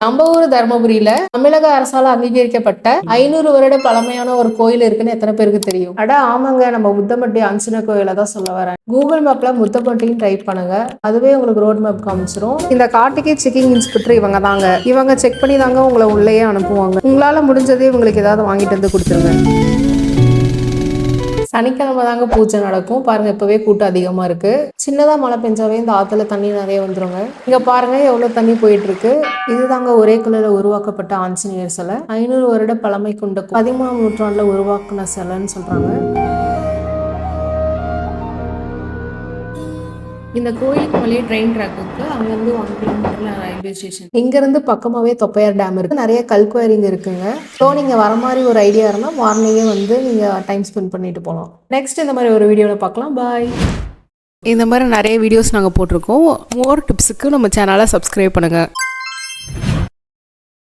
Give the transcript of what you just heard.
நம்ம ஊர் தர்மபுரியில தமிழக அரசால அங்கீகரிக்கப்பட்ட 500 வருட பழமையான ஒரு கோயில் இருக்குன்னு எத்தனை பேருக்கு தெரியும்? ஆமாங்க, நம்ம முத்தமட்டி ஆஞ்சநேயர் கோயில தான் சொல்ல வரேன். கூகுள் மேப்ல முத்தமட்டின்னு டைப் பண்ணுங்க, அதுவே உங்களுக்கு ரோட் மேப் காமிச்சிரும். இந்த காட்டுக்கே செக்கிங் இன்ஸ்பெக்டர் இவங்க தாங்க. இவங்க செக் பண்ணி தாங்க உங்களை உள்ளேயே அனுப்புவாங்க. உங்களால முடிஞ்சதே இவங்களுக்கு ஏதாவது வாங்கிட்டு வந்து கொடுத்துருங்க. சனிக்கிழமை தாங்க பூஜை நடக்கும். பாருங்க, இப்பவே கூட்டம் அதிகமா இருக்கு. சின்னதா மழை பெஞ்சாவே இந்த ஆத்துல தண்ணி நிறைய வந்துருங்க. இங்க பாருங்க எவ்வளவு தண்ணி போயிட்டு இருக்கு. இதுதாங்க ஒரே கல்லுல உருவாக்கப்பட்ட ஆஞ்சநேயர் சிலை. 500 வருட பழமை கொண்ட 13ஆம் நூற்றாண்டுல உருவாக்குன சிலைன்னு சொல்றாங்க. இந்த கோயிலுக்கு மேலே ட்ரெயின் ட்ராக் இருக்கு. அங்கிருந்து 1 கிலோமீட்டர்ல ரயில்வே ஸ்டேஷன். இங்க இருந்து பக்கமாவே தொப்பையார் டேம் இருக்கு. நிறைய கல்குவாரிங்க இருக்குங்க. ஸோ நீங்க வர மாதிரி ஒரு ஐடியா இருந்தா மார்னிங்கே வந்து நீங்க டைம் ஸ்பெண்ட் பண்ணிட்டு போகலாம். நெக்ஸ்ட் இந்த மாதிரி ஒரு வீடியோவில் பார்க்கலாம். பாய். இந்த மாதிரி நிறைய வீடியோஸ் நாங்கள் போட்டிருக்கோம். மோர் டிப்ஸுக்கு நம்ம சேனலை சப்ஸ்கிரைப் பண்ணுங்க.